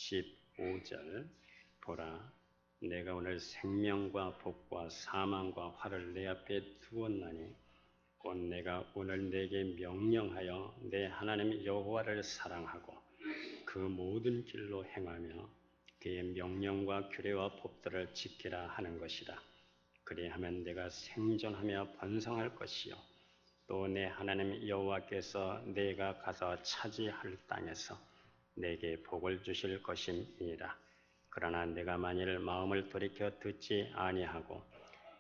15절 보라, 내가 오늘 생명과 복과 사망과 화를 내 앞에 두었나니 곧 내가 오늘 내게 명령하여 내 하나님 여호와를 사랑하고 그 모든 길로 행하며 그의 명령과 규례와 법들을 지키라 하는 것이라. 그리하면 내가 생존하며 번성할 것이요 또 내 하나님 여호와께서 내가 가서 차지할 땅에서 내게 복을 주실 것임이니라. 그러나 내가 만일 마음을 돌이켜 듣지 아니하고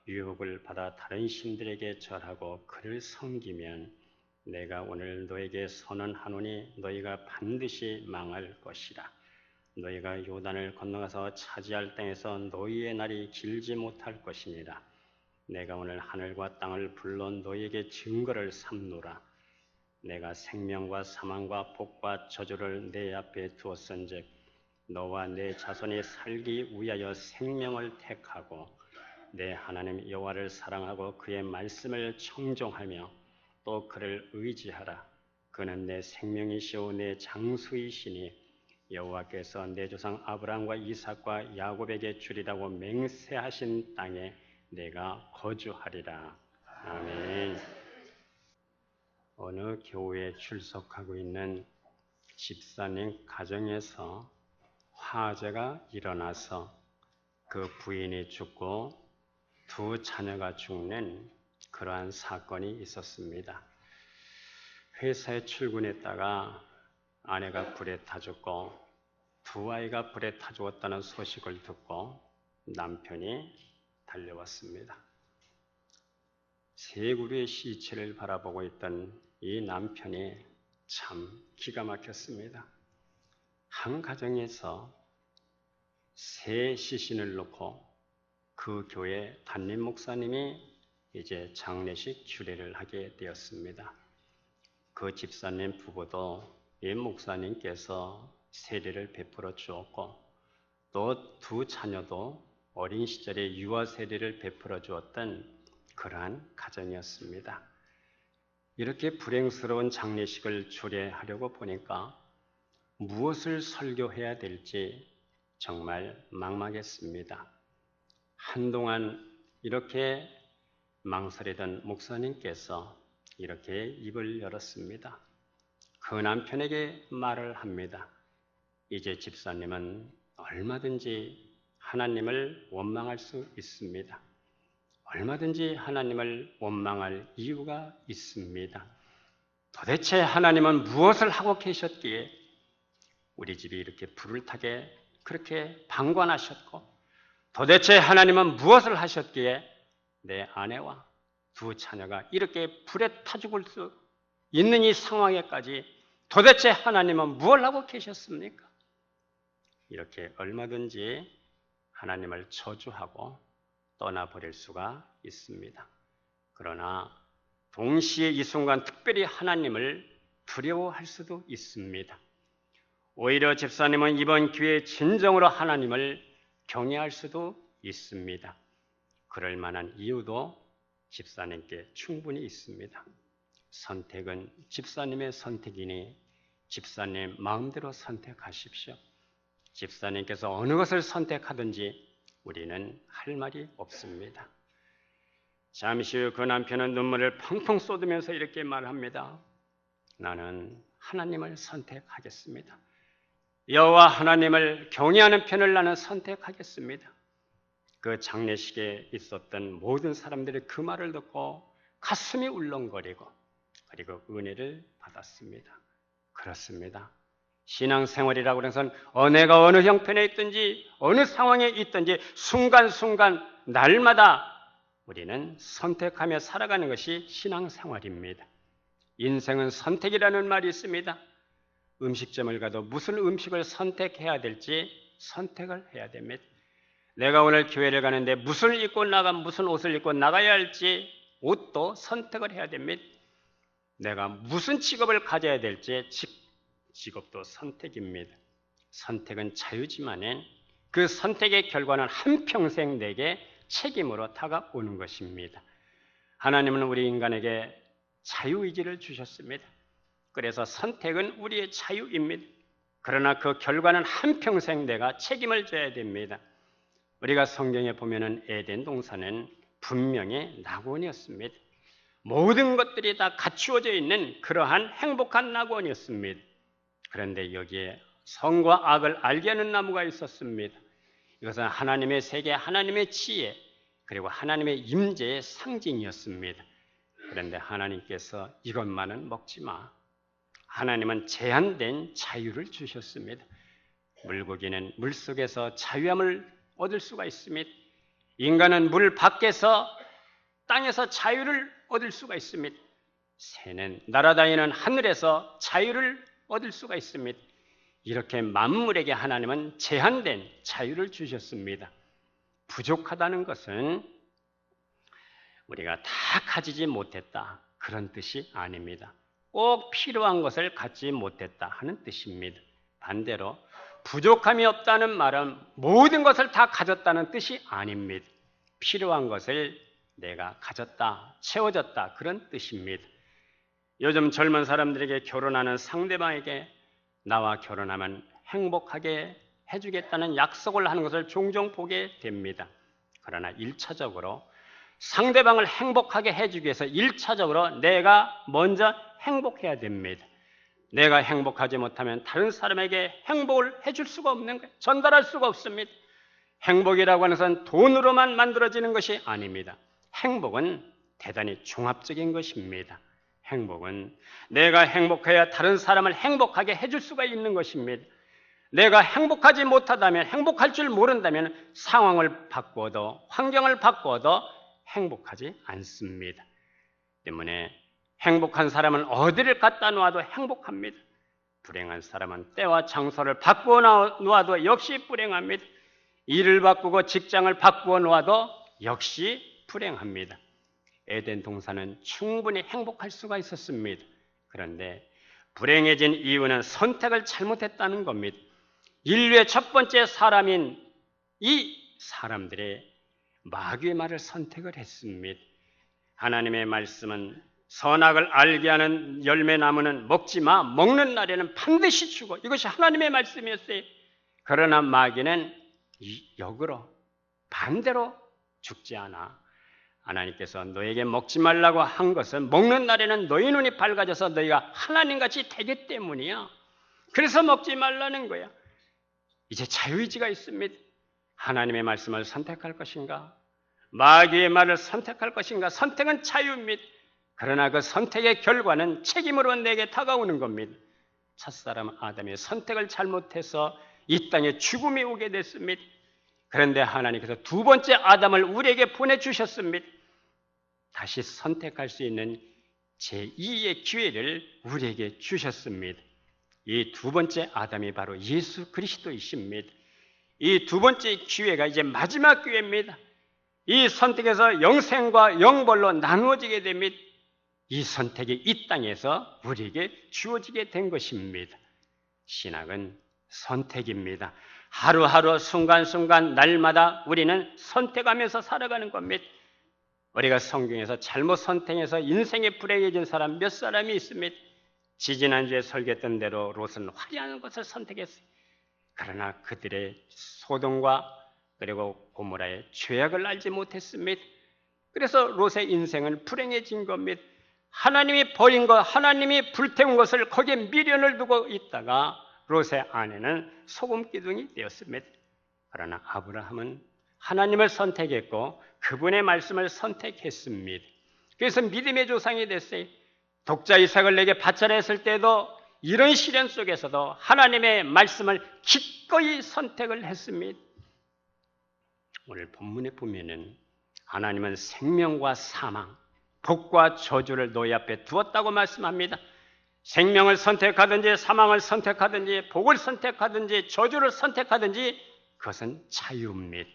유혹을 받아 다른 신들에게 절하고 그를 섬기면 내가 오늘 너에게 선언하노니 너희가 반드시 망할 것이라. 너희가 요단을 건너가서 차지할 땅에서 너희의 날이 길지 못할 것이니라. 내가 오늘 하늘과 땅을 불러 너희에게 증거를 삼노라. 내가 생명과 사망과 복과 저주를 내 앞에 두었은즉 너와 내 자손이 살기 위하여 생명을 택하고 내 하나님 여호와를 사랑하고 그의 말씀을 청종하며 또 그를 의지하라. 그는 내 생명이시오 내 장수이시니 여호와께서 내 조상 아브라함과 이삭과 야곱에게 주리라고 맹세하신 땅에 내가 거주하리라. 아멘. 어느 교회에 출석하고 있는 집사님 가정에서 화재가 일어나서 그 부인이 죽고 두 자녀가 죽는 그러한 사건이 있었습니다. 회사에 출근했다가 아내가 불에 타 죽고 두 아이가 불에 타 죽었다는 소식을 듣고 남편이 달려왔습니다. 세 그루의 시체를 바라보고 있던 이 남편이 참 기가 막혔습니다. 한 가정에서 세 시신을 놓고 그 교회 담임 목사님이 이제 장례식 주례를 하게 되었습니다. 그 집사님 부부도 이 목사님께서 세례를 베풀어 주었고 또 두 자녀도 어린 시절에 유아 세례를 베풀어 주었던 그러한 가정이었습니다. 이렇게 불행스러운 장례식을 주례하려고 보니까 무엇을 설교해야 될지 정말 막막했습니다. 한동안 이렇게 망설이던 목사님께서 이렇게 입을 열었습니다. 그 남편에게 말을 합니다. 이제 집사님은 얼마든지 하나님을 원망할 수 있습니다. 얼마든지 하나님을 원망할 이유가 있습니다. 도대체 하나님은 무엇을 하고 계셨기에 우리 집이 이렇게 불을 타게 그렇게 방관하셨고 도대체 하나님은 무엇을 하셨기에 내 아내와 두 자녀가 이렇게 불에 타 죽을 수 있는 이 상황에까지 도대체 하나님은 무엇을 하고 계셨습니까? 이렇게 얼마든지 하나님을 저주하고 떠나버릴 수가 있습니다. 그러나 동시에 이 순간 특별히 하나님을 두려워할 수도 있습니다. 오히려 집사님은 이번 기회에 진정으로 하나님을 경외할 수도 있습니다. 그럴 만한 이유도 집사님께 충분히 있습니다. 선택은 집사님의 선택이니 집사님 마음대로 선택하십시오. 집사님께서 어느 것을 선택하든지 우리는 할 말이 없습니다. 잠시 후 그 남편은 눈물을 펑펑 쏟으면서 이렇게 말합니다. 나는 하나님을 선택하겠습니다. 여호와 하나님을 경외하는 편을 나는 선택하겠습니다. 그 장례식에 있었던 모든 사람들이 그 말을 듣고 가슴이 울렁거리고 그리고 은혜를 받았습니다. 그렇습니다. 신앙생활이라고 해서는 내가 어느 형편에 있든지 어느 상황에 있든지 순간순간 날마다 우리는 선택하며 살아가는 것이 신앙생활입니다. 인생은 선택이라는 말이 있습니다. 음식점을 가도 무슨 음식을 선택해야 될지 선택을 해야 됩니다. 내가 오늘 교회를 가는데 무슨 옷을 입고 나가야 할지 옷도 선택을 해야 됩니다. 내가 무슨 직업을 가져야 될지 직업도 선택입니다. 선택은 자유지만은 그 선택의 결과는 한평생 내게 책임으로 다가오는 것입니다. 하나님은 우리 인간에게 자유의지를 주셨습니다. 그래서 선택은 우리의 자유입니다. 그러나 그 결과는 한평생 내가 책임을 져야 됩니다. 우리가 성경에 보면은 에덴 동산은 분명히 낙원이었습니다. 모든 것들이 다 갖추어져 있는 그러한 행복한 낙원이었습니다. 그런데 여기에 선과 악을 알게 하는 나무가 있었습니다. 이것은 하나님의 세계, 하나님의 지혜, 그리고 하나님의 임재의 상징이었습니다. 그런데 하나님께서 이것만은 먹지 마. 하나님은 제한된 자유를 주셨습니다. 물고기는 물속에서 자유함을 얻을 수가 있습니다. 인간은 물 밖에서 땅에서 자유를 얻을 수가 있습니다. 새는 날아다니는 하늘에서 자유를 얻을 수가 있습니다. 이렇게 만물에게 하나님은 제한된 자유를 주셨습니다. 부족하다는 것은 우리가 다 가지지 못했다, 그런 뜻이 아닙니다. 꼭 필요한 것을 갖지 못했다 하는 뜻입니다. 반대로 부족함이 없다는 말은 모든 것을 다 가졌다는 뜻이 아닙니다. 필요한 것을 내가 가졌다, 채워졌다, 그런 뜻입니다. 요즘 젊은 사람들에게 결혼하는 상대방에게 나와 결혼하면 행복하게 해주겠다는 약속을 하는 것을 종종 보게 됩니다. 그러나 1차적으로 상대방을 행복하게 해주기 위해서 1차적으로 내가 먼저 행복해야 됩니다. 내가 행복하지 못하면 다른 사람에게 행복을 해줄 수가 없는 거예요. 전달할 수가 없습니다. 행복이라고 하는 것은 돈으로만 만들어지는 것이 아닙니다. 행복은 대단히 종합적인 것입니다. 행복은 내가 행복해야 다른 사람을 행복하게 해줄 수가 있는 것입니다. 내가 행복하지 못하다면, 행복할 줄 모른다면 상황을 바꾸어도, 환경을 바꾸어도 행복하지 않습니다. 때문에 행복한 사람은 어디를 갖다 놓아도 행복합니다. 불행한 사람은 때와 장소를 바꾸어 놓아도 역시 불행합니다. 일을 바꾸고 직장을 바꾸어 놓아도 역시 불행합니다. 에덴 동산은 충분히 행복할 수가 있었습니다. 그런데 불행해진 이유는 선택을 잘못했다는 겁니다. 인류의 첫 번째 사람인 이 사람들의 마귀의 말을 선택을 했습니다. 하나님의 말씀은 선악을 알게 하는 열매나무는 먹지 마, 먹는 날에는 반드시 죽어. 이것이 하나님의 말씀이었어요. 그러나 마귀는 역으로, 반대로 죽지 않아. 하나님께서 너에게 먹지 말라고 한 것은 먹는 날에는 너희 눈이 밝아져서 너희가 하나님같이 되기 때문이야. 그래서 먹지 말라는 거야. 이제 자유의지가 있습니다. 하나님의 말씀을 선택할 것인가? 마귀의 말을 선택할 것인가? 선택은 자유입니다. 그러나 그 선택의 결과는 책임으로 내게 다가오는 겁니다. 첫사람 아담의 선택을 잘못해서 이 땅에 죽음이 오게 됐습니다. 그런데 하나님께서 두 번째 아담을 우리에게 보내주셨습니다. 다시 선택할 수 있는 제2의 기회를 우리에게 주셨습니다. 이 두 번째 아담이 바로 예수 그리스도이십니다. 이 두 번째 기회가 이제 마지막 기회입니다. 이 선택에서 영생과 영벌로 나누어지게 됩니다. 이 선택이 이 땅에서 우리에게 주어지게 된 것입니다. 신학은 선택입니다. 하루하루 순간순간 날마다 우리는 선택하면서 살아가는 겁니다. 우리가 성경에서 잘못 선택해서 인생에 불행해진 사람 몇 사람이 있습니다. 지지난주에 설교했던 대로 롯은 화려한 것을 선택했어요. 그러나 그들의 소돔과 그리고 고모라의 죄악을 알지 못했습니다. 그래서 롯의 인생은 불행해진 겁니다. 하나님이 버린 것, 하나님이 불태운 것을 거기에 미련을 두고 있다가 롯의 아내는 소금 기둥이 되었습니다. 그러나 아브라함은 하나님을 선택했고 그분의 말씀을 선택했습니다. 그래서 믿음의 조상이 됐어요. 독자 이삭을 내게 바쳐라 했을 때도 이런 시련 속에서도 하나님의 말씀을 기꺼이 선택을 했습니다. 오늘 본문에 보면은 하나님은 생명과 사망, 복과 저주를 너희 앞에 두었다고 말씀합니다. 생명을 선택하든지 사망을 선택하든지 복을 선택하든지 저주를 선택하든지 그것은 자유입니다.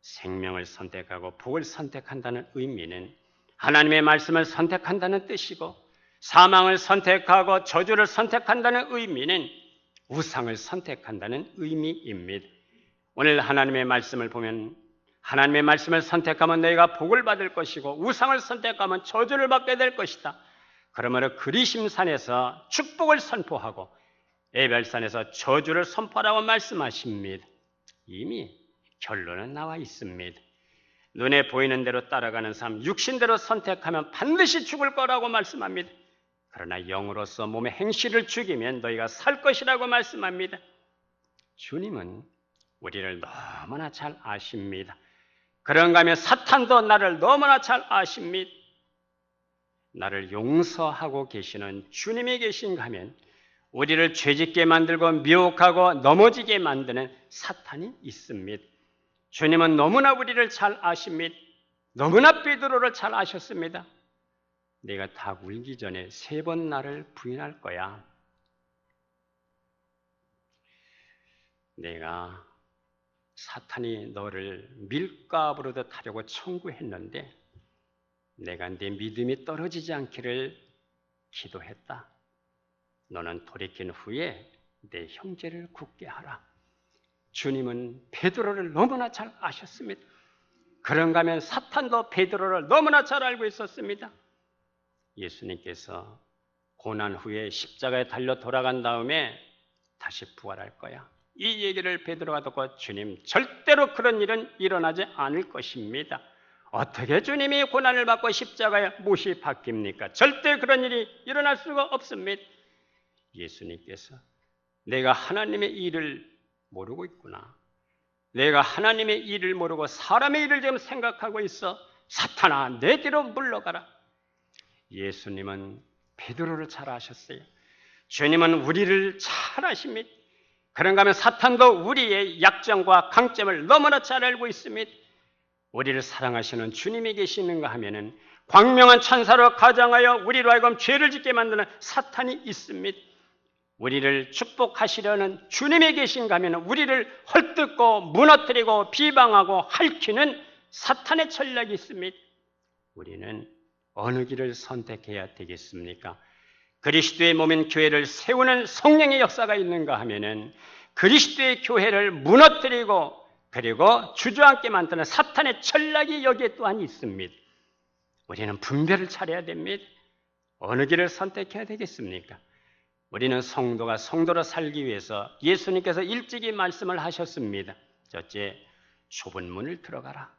생명을 선택하고 복을 선택한다는 의미는 하나님의 말씀을 선택한다는 뜻이고, 사망을 선택하고 저주를 선택한다는 의미는 우상을 선택한다는 의미입니다. 오늘 하나님의 말씀을 보면 하나님의 말씀을 선택하면 너희가 복을 받을 것이고 우상을 선택하면 저주를 받게 될 것이다. 그러므로 그리심산에서 축복을 선포하고 에벨산에서 저주를 선포하라고 말씀하십니다. 이미 결론은 나와 있습니다. 눈에 보이는 대로 따라가는 삶, 육신대로 선택하면 반드시 죽을 거라고 말씀합니다. 그러나 영으로서 몸의 행실을 죽이면 너희가 살 것이라고 말씀합니다. 주님은 우리를 너무나 잘 아십니다. 그런가 하면 사탄도 나를 너무나 잘 아십니다. 나를 용서하고 계시는 주님이 계신가 하면 우리를 죄짓게 만들고 미혹하고 넘어지게 만드는 사탄이 있습니다. 주님은 너무나 우리를 잘 아십니다. 너무나 베드로를 잘 아셨습니다. 내가 닭 울기 전에 3번 나를 부인할 거야. 내가 사탄이 너를 밀가부르듯 하려고 청구했는데 내가 네 믿음이 떨어지지 않기를 기도했다. 너는 돌이킨 후에 내 형제를 굳게 하라. 주님은 베드로를 너무나 잘 아셨습니다. 그런가 하면 사탄도 베드로를 너무나 잘 알고 있었습니다. 예수님께서 고난 후에 십자가에 달려 돌아간 다음에 다시 부활할 거야. 이 얘기를 베드로가 듣고 주님, 절대로 그런 일은 일어나지 않을 것입니다. 어떻게 주님이 고난을 받고 십자가에 못이 박힙니까? 절대 그런 일이 일어날 수가 없습니다. 예수님께서 내가 하나님의 일을 모르고 있구나. 내가 하나님의 일을 모르고 사람의 일을 지금 생각하고 있어. 사탄아, 내 뒤로 물러가라. 예수님은 베드로를 잘 아셨어요. 주님은 우리를 잘 아십니다. 그런가 하면 사탄도 우리의 약점과 강점을 너무나 잘 알고 있습니다. 우리를 사랑하시는 주님이 계시는가 하면은 광명한 천사로 가장하여 우리로 하여금 죄를 짓게 만드는 사탄이 있습니다. 우리를 축복하시려는 주님이 계신가 하면 우리를 헐뜯고 무너뜨리고 비방하고 핥히는 사탄의 전략이 있습니다. 우리는 어느 길을 선택해야 되겠습니까? 그리스도의 몸인 교회를 세우는 성령의 역사가 있는가 하면은 그리스도의 교회를 무너뜨리고 그리고 주저앉게 만드는 사탄의 전략이 여기에 또한 있습니다. 우리는 분별을 차려야 됩니다. 어느 길을 선택해야 되겠습니까? 우리는 성도가 성도로 살기 위해서 예수님께서 일찍이 말씀을 하셨습니다. 첫째, 좁은 문을 들어가라.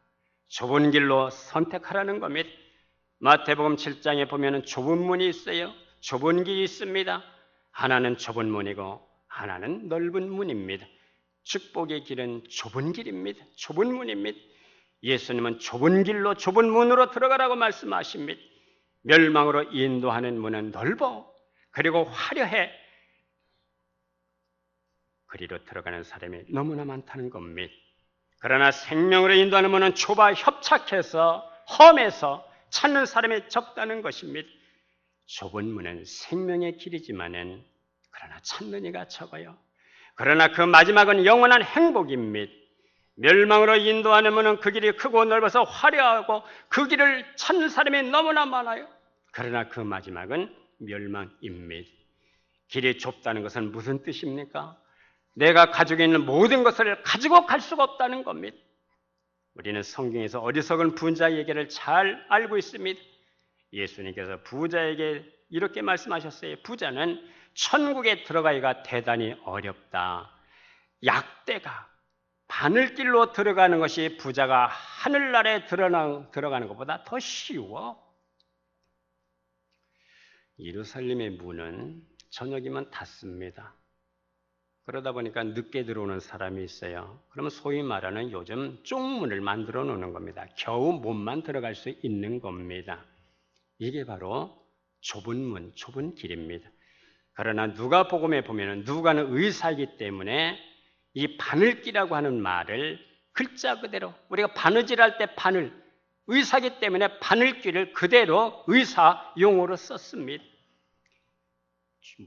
좁은 길로 선택하라는 겁니다. 마태복음 7장에 보면 좁은 문이 있어요. 좁은 길이 있습니다. 하나는 좁은 문이고 하나는 넓은 문입니다. 축복의 길은 좁은 길입니다. 좁은 문입니다. 예수님은 좁은 길로 좁은 문으로 들어가라고 말씀하십니다. 멸망으로 인도하는 문은 넓어 그리고 화려해. 그리로 들어가는 사람이 너무나 많다는 겁니다. 그러나 생명으로 인도하는 문은 좁아 협착해서 험해서 찾는 사람이 적다는 것입니다. 좁은 문은 생명의 길이지만은 그러나 찾는 이가 적어요. 그러나 그 마지막은 영원한 행복입니다. 멸망으로 인도하는 문은 그 길이 크고 넓어서 화려하고 그 길을 찾는 사람이 너무나 많아요. 그러나 그 마지막은 멸망입니다. 길이 좁다는 것은 무슨 뜻입니까? 내가 가지고 있는 모든 것을 가지고 갈 수가 없다는 겁니다. 우리는 성경에서 어리석은 부자 얘기를 잘 알고 있습니다. 예수님께서 부자에게 이렇게 말씀하셨어요. 부자는 천국에 들어가기가 대단히 어렵다. 약대가 바늘길로 들어가는 것이 부자가 하늘나라에 들어가는 것보다 더 쉬워. 예루살렘의 문은 저녁이면 닫습니다. 그러다 보니까 늦게 들어오는 사람이 있어요. 그러면 소위 말하는 요즘 쪽문을 만들어 놓는 겁니다. 겨우 몸만 들어갈 수 있는 겁니다. 이게 바로 좁은 문, 좁은 길입니다. 그러나 누가복음에 보면은 누가는 의사이기 때문에 이 바늘기라고 하는 말을 글자 그대로 우리가 바느질할 때 바늘, 의사이기 때문에 바늘기를 그대로 의사 용어로 썼습니다.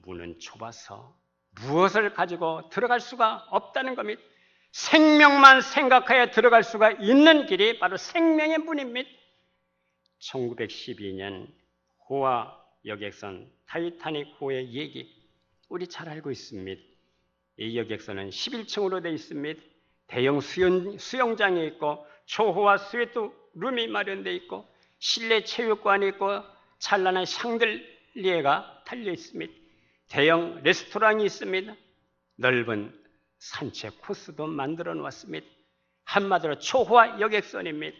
문은 좁아서 무엇을 가지고 들어갈 수가 없다는 겁니다. 생명만 생각하여 들어갈 수가 있는 길이 바로 생명의 문입니다. 1912년 호화 여객선 타이타닉 호의 얘기 우리 잘 알고 있습니다. 이 여객선은 11층으로 되어 있습니다. 대형 수영장이 있고 초호화 스웨트 룸이 마련되어 있고 실내 체육관이 있고 찬란한 샹들리에가 달려 있습니다. 대형 레스토랑이 있습니다. 넓은 산책 코스도 만들어 놓았습니다. 한마디로 초호화 여객선입니다.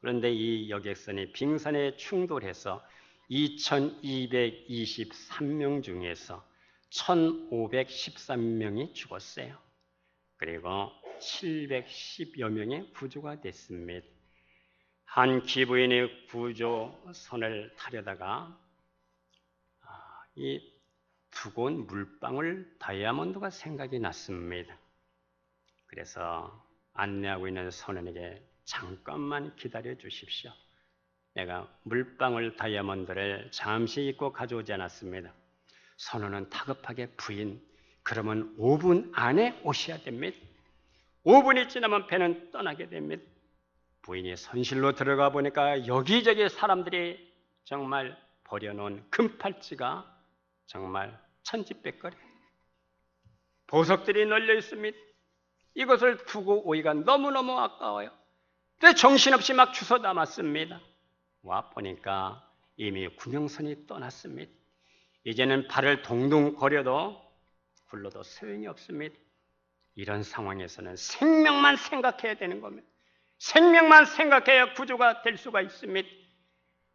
그런데 이 여객선이 빙산에 충돌해서 2223명 중에서 1513명이 죽었어요. 그리고 710여 명이 구조가 됐습니다. 한 기부인이 구조선을 타려다가 이 두꺼운 물방울 다이아몬드가 생각이 났습니다. 그래서 안내하고 있는 선원에게 잠깐만 기다려 주십시오. 내가 물방울 다이아몬드를 잠시 잊고 가져오지 않았습니다. 선원은 다급하게 부인, 그러면 5분 안에 오셔야 됩니다. 5분이 지나면 배는 떠나게 됩니다. 부인이 선실로 들어가 보니까 여기저기 사람들이 정말 버려놓은 금팔찌가 정말 천지백거리 보석들이 널려 있습니다. 이것을 두고 오기가 너무너무 아까워요. 근데 정신없이 막 주워 담았습니다. 와 보니까 이미 구명선이 떠났습니다. 이제는 발을 동동 거려도 굴러도 소용이 없습니다. 이런 상황에서는 생명만 생각해야 되는 겁니다. 생명만 생각해야 구조가 될 수가 있습니다.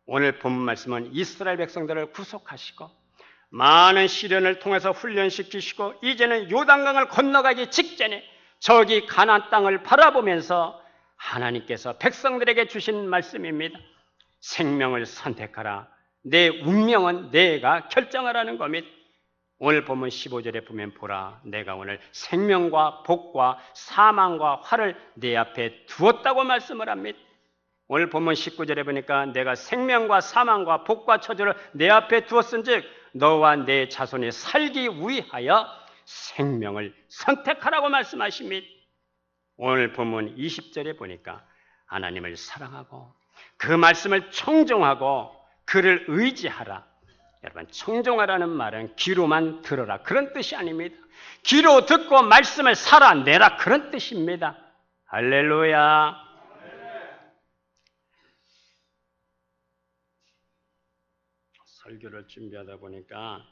오늘 본 말씀은 이스라엘 백성들을 구속하시고 많은 시련을 통해서 훈련시키시고 이제는 요단강을 건너가기 직전에 저기 가나안 땅을 바라보면서 하나님께서 백성들에게 주신 말씀입니다. 생명을 선택하라. 내 운명은 내가 결정하라는 겁니다. 오늘 보면 15절에 보면 보라 내가 오늘 생명과 복과 사망과 화를 내 앞에 두었다고 말씀을 합니다. 오늘 보면 19절에 보니까 내가 생명과 사망과 복과 저주를 내 앞에 두었은즉 너와 내 자손이 살기 위하여 생명을 선택하라고 말씀하십니다. 오늘 본문 20절에 보니까 하나님을 사랑하고 그 말씀을 청종하고 그를 의지하라. 여러분 청종하라는 말은 귀로만 들어라 그런 뜻이 아닙니다. 귀로 듣고 말씀을 살아내라 그런 뜻입니다. 할렐루야. 설교를 준비하다 보니까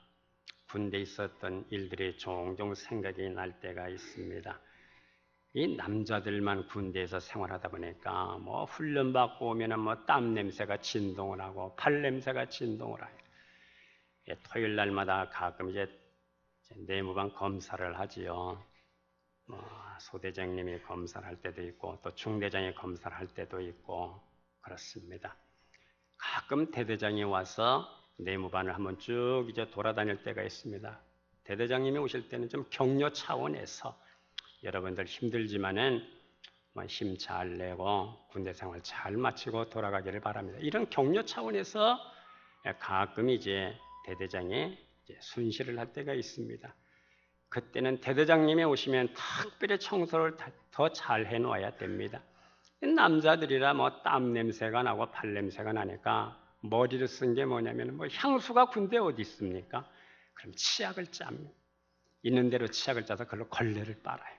군대에 있었던 일들이 종종 생각이 날 때가 있습니다. 이 남자들만 군대에서 생활하다 보니까 뭐 훈련받고 오면은 뭐 땀 냄새가 진동을 하고 발 냄새가 진동을 해요. 토요일 날마다 가끔 이제 내무반 검사를 하지요. 소대장님이 검사를 할 때도 있고 또 중대장이 검사를 할 때도 있고 그렇습니다. 가끔 대대장이 와서 내무반을 한번 쭉 이제 돌아다닐 때가 있습니다. 대대장님이 오실 때는 좀 격려 차원에서 여러분들 힘들지만은 힘 잘 내고 군대 생활 잘 마치고 돌아가기를 바랍니다. 이런 격려 차원에서 가끔 이제 대대장이 이제 순시를 할 때가 있습니다. 그때는 대대장님이 오시면 특별히 청소를 더 잘 해놓아야 됩니다. 남자들이라 뭐 땀 냄새가 나고 발 냄새가 나니까 머리를 쓴 게 뭐냐면 뭐 향수가 군대에 어디 있습니까? 그럼 치약을 짭니다. 있는 대로 치약을 짜서 그걸로 걸레를 빨아요.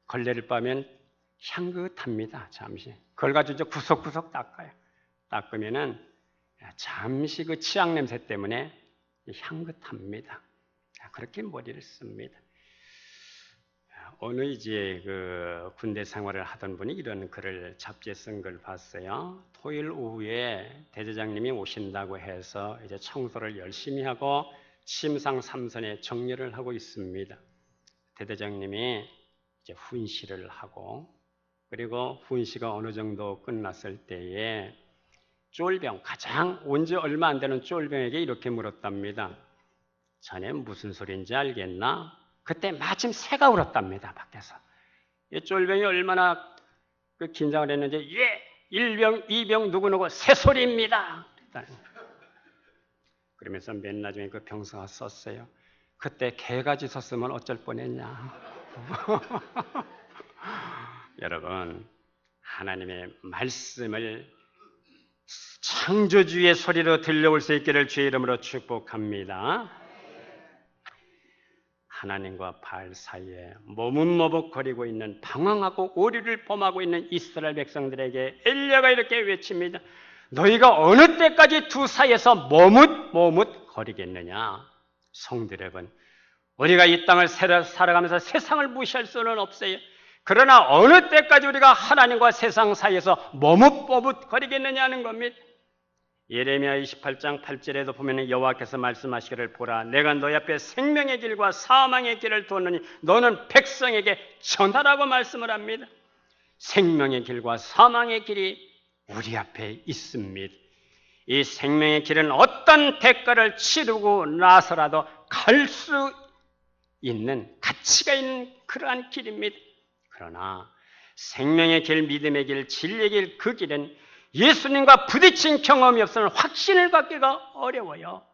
걸레를 빠면 향긋합니다. 잠시. 그걸 가지고 이제 구석구석 닦아요. 닦으면은 잠시 그 치약 냄새 때문에 향긋합니다. 그렇게 머리를 씁니다. 어느 이제 그 군대 생활을 하던 분이 이런 글을 잡지에 쓴 걸 봤어요. 토요일 오후에 대대장님이 오신다고 해서 이제 청소를 열심히 하고 침상 3선에 정리를 하고 있습니다. 대대장님이 이제 훈시를 하고 그리고 훈시가 어느 정도 끝났을 때에 쫄병, 가장 온 지 얼마 안 되는 쫄병에게 이렇게 물었답니다. 자네 무슨 소리인지 알겠나? 그때 마침 새가 울었답니다. 밖에서. 이 쫄병이 얼마나 그 긴장을 했는지 예! 1병, 2병 누구누구 새소리입니다. 그러면서 맨 나중에 그 병사가 썼어요. 그때 개가 짖었으면 어쩔 뻔했냐. 여러분 하나님의 말씀을 창조주의 소리로 들려올 수 있기를 주의 이름으로 축복합니다. 하나님과 바알 사이에 머뭇머뭇거리고 있는 방황하고 오류를 범하고 있는 이스라엘 백성들에게 엘리야가 이렇게 외칩니다. 너희가 어느 때까지 두 사이에서 머뭇거리겠느냐? 성도 여러분, 우리가 이 땅을 살아가면서 세상을 무시할 수는 없어요. 그러나 어느 때까지 우리가 하나님과 세상 사이에서 머뭇거리겠느냐는 겁니다. 예레미야 28장 8절에도 보면 여호와께서 말씀하시기를 보라, 내가 너희 앞에 생명의 길과 사망의 길을 두었느니 너는 백성에게 전하라고 말씀을 합니다. 생명의 길과 사망의 길이 우리 앞에 있습니다. 이 생명의 길은 어떤 대가를 치르고 나서라도 갈 수 있는 가치가 있는 그러한 길입니다. 그러나 생명의 길, 믿음의 길, 진리의 길, 그 길은 예수님과 부딪힌 경험이 없으면 확신을 갖기가 어려워요.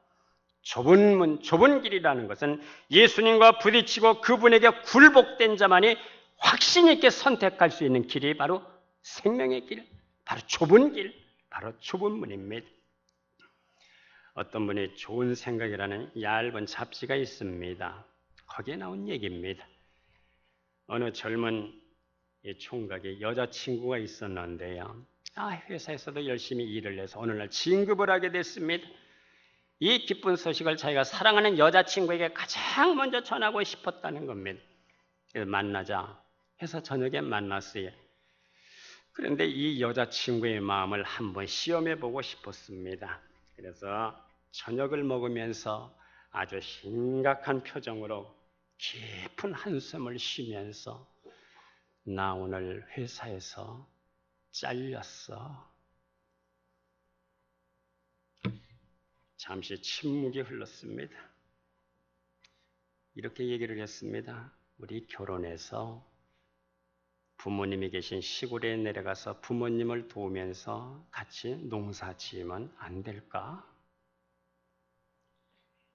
좁은 길이라는 것은 예수님과 부딪히고 그분에게 굴복된 자만이 확신 있게 선택할 수 있는 길이 바로 생명의 길, 바로 좁은 길, 바로 좁은 문입니다. 어떤 분이 좋은 생각이라는 얇은 잡지가 있습니다. 거기에 나온 얘기입니다. 어느 젊은 총각의 여자친구가 있었는데요. 회사에서도 열심히 일을 해서 어느 날 진급을 하게 됐습니다. 이 기쁜 소식을 자기가 사랑하는 여자친구에게 가장 먼저 전하고 싶었다는 겁니다. 그래서 만나자 해서 저녁에 만났어요. 그런데 이 여자친구의 마음을 한번 시험해 보고 싶었습니다. 그래서 저녁을 먹으면서 아주 심각한 표정으로 깊은 한숨을 쉬면서 나 오늘 회사에서 잘렸어. 잠시 침묵이 흘렀습니다. 이렇게 얘기를 했습니다. 우리 결혼해서 부모님이 계신 시골에 내려가서 부모님을 도우면서 같이 농사 지으면 안 될까?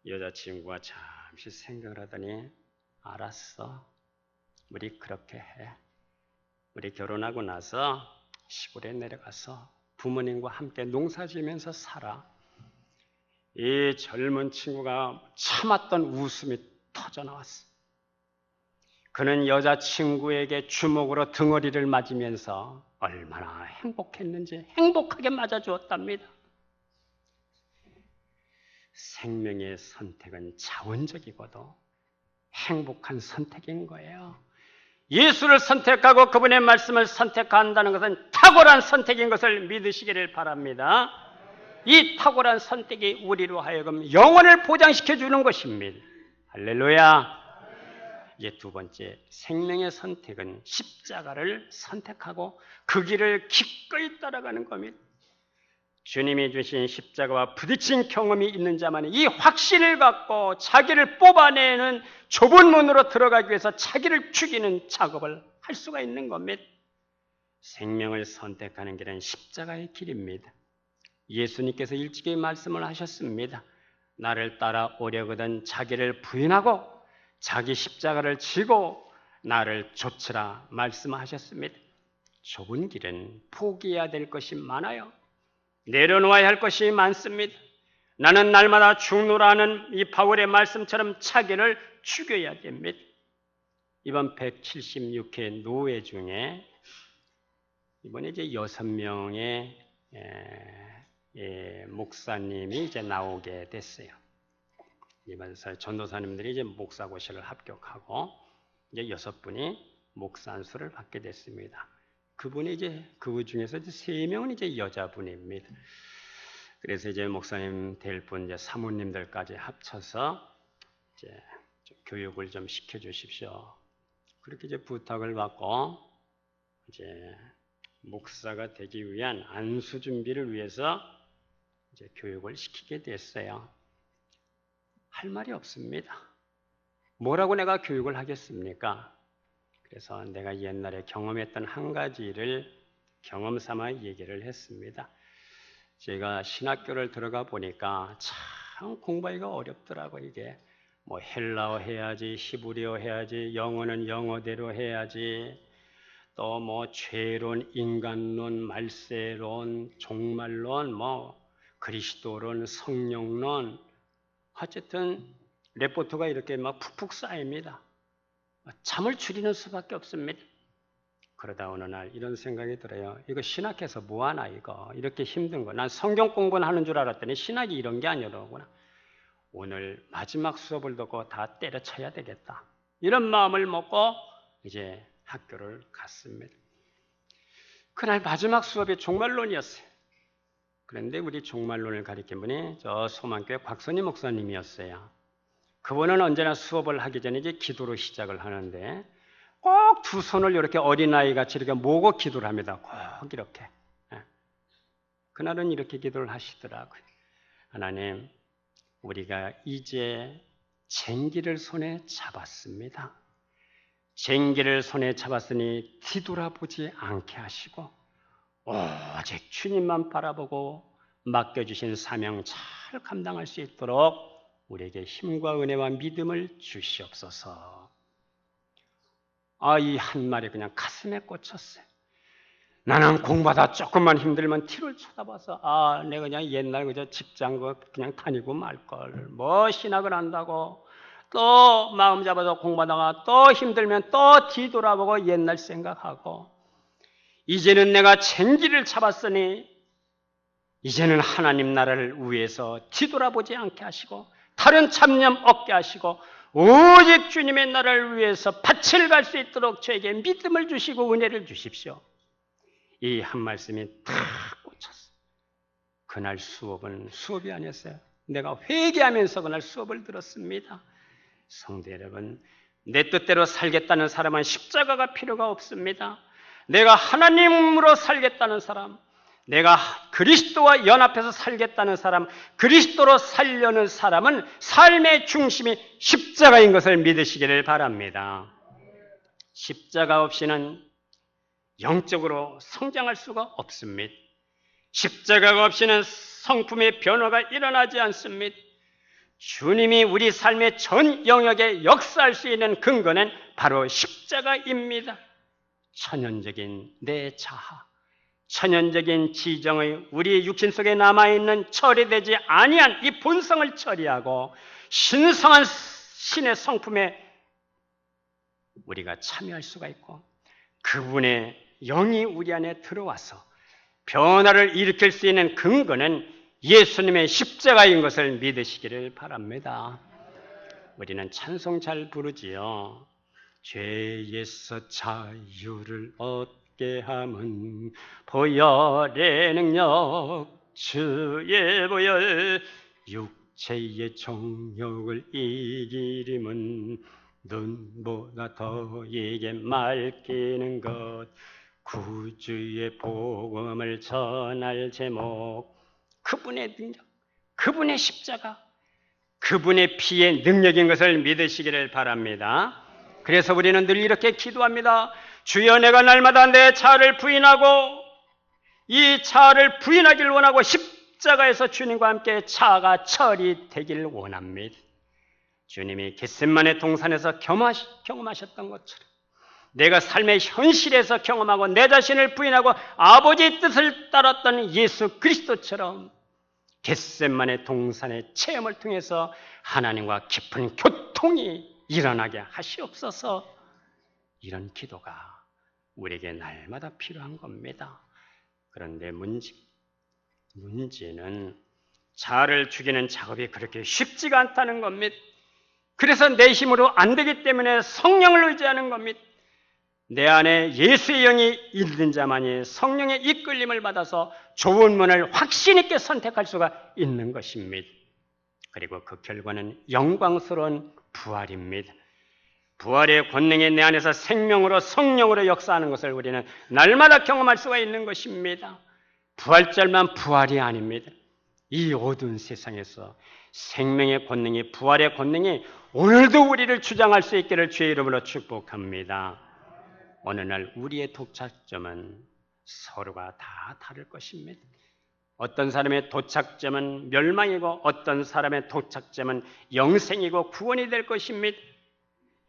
여자친구가 잠시 생각을 하더니 알았어. 우리 그렇게 해. 우리 결혼하고 나서 시골에 내려가서 부모님과 함께 농사 지으면서 살아. 이 젊은 친구가 참았던 웃음이 터져나왔어. 그는 여자친구에게 주먹으로 등어리를 맞으면서 얼마나 행복했는지 행복하게 맞아주었답니다. 생명의 선택은 자원적이고도 행복한 선택인 거예요. 예수를 선택하고 그분의 말씀을 선택한다는 것은 탁월한 선택인 것을 믿으시기를 바랍니다. 이 탁월한 선택이 우리로 하여금 영혼을 보장시켜 주는 것입니다. 할렐루야. 이제 두 번째, 생명의 선택은 십자가를 선택하고 그 길을 기꺼이 따라가는 겁니다. 주님이 주신 십자가와 부딪힌 경험이 있는 자만이 이 확신을 갖고 자기를 뽑아내는 좁은 문으로 들어가기 위해서 자기를 죽이는 작업을 할 수가 있는 겁니다. 생명을 선택하는 길은 십자가의 길입니다. 예수님께서 일찍이 말씀을 하셨습니다. 나를 따라오려거든 자기를 부인하고 자기 십자가를 지고 나를 좇으라 말씀하셨습니다. 좁은 길은 포기해야 될 것이 많아요. 내려놓아야 할 것이 많습니다. 나는 날마다 죽노라는 이 바울의 말씀처럼 자기를 죽여야 됩니다. 이번 176회 노회 중에 이번에 이제 6명의 목사님이 이제 나오게 됐어요. 이번 전도사님들이 이제 목사고시를 합격하고 이제 6분이 목사 안수를 받게 됐습니다. 그분이 이제 그 중에서 이제 3명은 이제 여자분입니다. 그래서 이제 목사님 될 분 이제 사모님들까지 합쳐서 이제 교육을 좀 시켜주십시오. 그렇게 이제 부탁을 받고 이제 목사가 되기 위한 안수 준비를 위해서 이제 교육을 시키게 됐어요. 할 말이 없습니다. 뭐라고 내가 교육을 하겠습니까? 그래서 내가 옛날에 경험했던 한 가지를 경험 삼아 얘기를 했습니다. 제가 신학교를 들어가 보니까 참 공부하기가 어렵더라고요. 이게 뭐 헬라어 해야지, 히브리어 해야지, 영어는 영어대로 해야지, 또 뭐 죄론, 인간론, 말세론, 종말론, 뭐 그리스도론, 성령론, 어쨌든 레포트가 이렇게 막 푹푹 쌓입니다. 잠을 줄이는 수밖에 없습니다. 그러다 어느 날 이런 생각이 들어요. 이거 신학해서 뭐하나 이거 이렇게 힘든 거. 난 성경 공부는 하는 줄 알았더니 신학이 이런 게 아니더구나. 오늘 마지막 수업을 듣고 다 때려쳐야 되겠다. 이런 마음을 먹고 이제 학교를 갔습니다. 그날 마지막 수업이 종말론이었어요. 그런데 우리 종말론을 가르친 분이 저 소망교회 곽선희 목사님이었어요. 그분은 언제나 수업을 하기 전에 이제 기도로 시작을 하는데 꼭 두 손을 이렇게 어린아이같이 이렇게 모으고 기도를 합니다. 꼭 이렇게. 그날은 이렇게 기도를 하시더라고요. 하나님, 우리가 이제 쟁기를 손에 잡았습니다. 쟁기를 손에 잡았으니 뒤돌아보지 않게 하시고 오직 주님만 바라보고 맡겨주신 사명 잘 감당할 수 있도록 우리에게 힘과 은혜와 믿음을 주시옵소서. 이 한 말이 그냥 가슴에 꽂혔어요. 나는 공부하다 조금만 힘들면 뒤를 쳐다봐서 내가 그냥 옛날 그저 직장 그냥 다니고 말걸. 뭐 신학을 한다고 또 마음 잡아서 공부하다가 또 힘들면 또 뒤돌아보고 옛날 생각하고 이제는 내가 쟁기를 잡았으니 이제는 하나님 나라를 위해서 뒤돌아보지 않게 하시고 다른 잡념 없게 하시고 오직 주님의 나라를 위해서 밭을 갈 수 있도록 저에게 믿음을 주시고 은혜를 주십시오. 이 한 말씀이 탁 꽂혔어요. 그날 수업은 수업이 아니었어요. 내가 회개하면서 그날 수업을 들었습니다. 성도 여러분, 내 뜻대로 살겠다는 사람은 십자가가 필요가 없습니다. 내가 하나님으로 살겠다는 사람, 내가 그리스도와 연합해서 살겠다는 사람, 그리스도로 살려는 사람은 삶의 중심이 십자가인 것을 믿으시기를 바랍니다. 십자가 없이는 영적으로 성장할 수가 없습니다. 십자가가 없이는 성품의 변화가 일어나지 않습니다. 주님이 우리 삶의 전 영역에 역사할 수 있는 근거는 바로 십자가입니다. 천연적인 내 자아, 천연적인 지정의 우리 육신 속에 남아있는 처리되지 아니한 이 본성을 처리하고 신성한 신의 성품에 우리가 참여할 수가 있고 그분의 영이 우리 안에 들어와서 변화를 일으킬 수 있는 근거는 예수님의 십자가인 것을 믿으시기를 바랍니다. 우리는 찬송 잘 부르지요. 죄에서 자유를 얻게 함은 보혈의 능력 주의 보혈 육체의 정욕을 이기림은 눈보다 더에게 맡기는 것 구주의 복음을 전할 제목 그분의 능력, 그분의 십자가, 그분의 피의 능력인 것을 믿으시기를 바랍니다. 그래서 우리는 늘 이렇게 기도합니다. 주여 내가 날마다 내 자아를 부인하고 이 자아를 부인하길 원하고 십자가에서 주님과 함께 자아가 처리되길 원합니다. 주님이 겟세마네 동산에서 경험하셨던 것처럼 내가 삶의 현실에서 경험하고 내 자신을 부인하고 아버지의 뜻을 따랐던 예수 그리스도처럼 겟세마네 동산의 체험을 통해서 하나님과 깊은 교통이 일어나게 하시옵소서. 이런 기도가 우리에게 날마다 필요한 겁니다. 그런데 문제는 자아를 죽이는 작업이 그렇게 쉽지가 않다는 겁니다. 그래서 내 힘으로 안 되기 때문에 성령을 의지하는 겁니다. 내 안에 예수의 영이 있는 자만이 성령의 이끌림을 받아서 좋은 문을 확신 있게 선택할 수가 있는 것입니다. 그리고 그 결과는 영광스러운 부활입니다. 부활의 권능이 내 안에서 생명으로 성령으로 역사하는 것을 우리는 날마다 경험할 수가 있는 것입니다. 부활절만 부활이 아닙니다. 이 어두운 세상에서 생명의 권능이, 부활의 권능이 오늘도 우리를 주장할 수 있기를 주의 이름으로 축복합니다. 어느 날 우리의 도착점은 서로가 다 다를 것입니다. 어떤 사람의 도착점은 멸망이고 어떤 사람의 도착점은 영생이고 구원이 될 것입니다.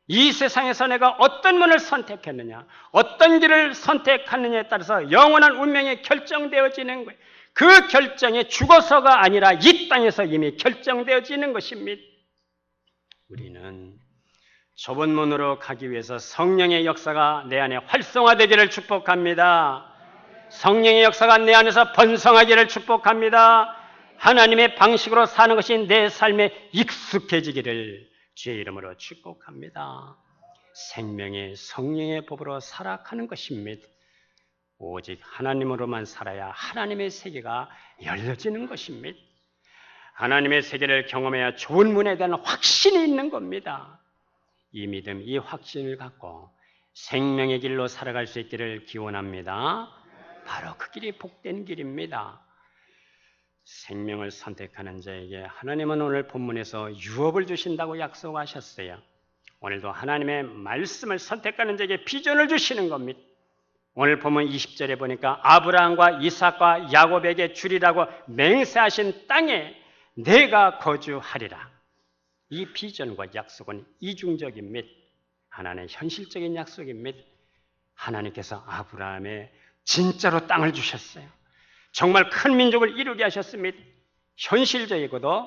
이 세상에서 내가 어떤 문을 선택했느냐, 어떤 길을 선택하느냐에 따라서 영원한 운명이 결정되어지는 거예요. 그 결정이 죽어서가 아니라 이 땅에서 이미 결정되어지는 것입니다. 우리는 좁은 문으로 가기 위해서 성령의 역사가 내 안에 활성화되기를 축복합니다. 성령의 역사가 내 안에서 번성하기를 축복합니다. 하나님의 방식으로 사는 것이 내 삶에 익숙해지기를 주의 이름으로 축복합니다. 생명의 성령의 법으로 살아가는 것입니다. 오직 하나님으로만 살아야 하나님의 세계가 열려지는 것입니다. 하나님의 세계를 경험해야 좋은 문에 대한 확신이 있는 겁니다. 이 믿음, 이 확신을 갖고 생명의 길로 살아갈 수 있기를 기원합니다. 바로 그 길이 복된 길입니다. 생명을 선택하는 자에게 하나님은 오늘 본문에서 유업을 주신다고 약속하셨어요. 오늘도 하나님의 말씀을 선택하는 자에게 비전을 주시는 겁니다. 오늘 본문 20절에 보니까 아브라함과 이삭과 야곱에게 주리라고 맹세하신 땅에 내가 거주하리라. 이 비전과 약속은 이중적입니다. 하나는 현실적인 약속입니다. 하나님께서 아브라함에 진짜로 땅을 주셨어요. 정말 큰 민족을 이루게 하셨습니다. 현실적이고도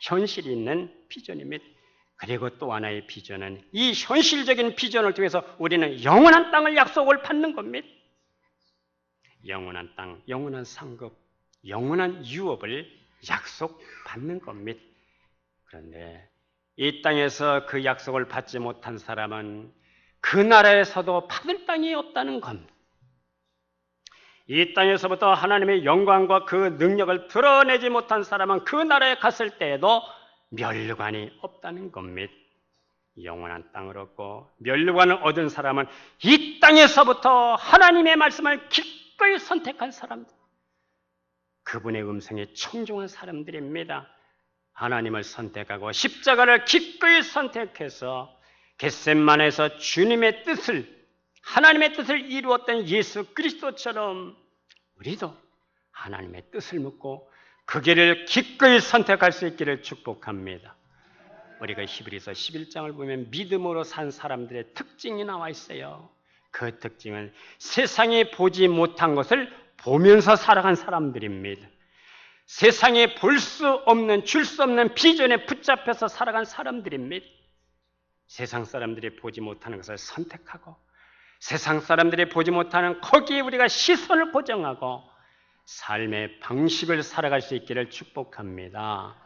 현실이 있는 비전입니다. 그리고 또 하나의 비전은 이 현실적인 비전을 통해서 우리는 영원한 땅을 약속을 받는 겁니다. 영원한 땅, 영원한 상급, 영원한 유업을 약속받는 겁니다. 그런데 이 땅에서 그 약속을 받지 못한 사람은 그 나라에서도 받을 땅이 없다는 겁니다. 이 땅에서부터 하나님의 영광과 그 능력을 드러내지 못한 사람은 그 나라에 갔을 때에도 멸류관이 없다는 겁니다. 영원한 땅을 얻고 멸류관을 얻은 사람은 이 땅에서부터 하나님의 말씀을 기꺼이 선택한 사람들, 그분의 음성에 청종한 사람들입니다. 하나님을 선택하고 십자가를 기꺼이 선택해서 겟세마네에서 주님의 뜻을, 하나님의 뜻을 이루었던 예수 그리스도처럼 우리도 하나님의 뜻을 묻고 그 길을 기꺼이 선택할 수 있기를 축복합니다. 우리가 히브리서 11장을 보면 믿음으로 산 사람들의 특징이 나와 있어요. 그 특징은 세상에 보지 못한 것을 보면서 살아간 사람들입니다. 세상에 볼 수 없는, 줄 수 없는 비전에 붙잡혀서 살아간 사람들입니다. 세상 사람들이 보지 못하는 것을 선택하고 세상 사람들이 보지 못하는 거기에 우리가 시선을 고정하고 삶의 방식을 살아갈 수 있기를 축복합니다.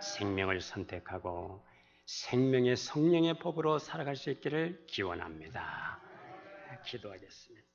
생명을 선택하고 생명의 성령의 법으로 살아갈 수 있기를 기원합니다. 기도하겠습니다.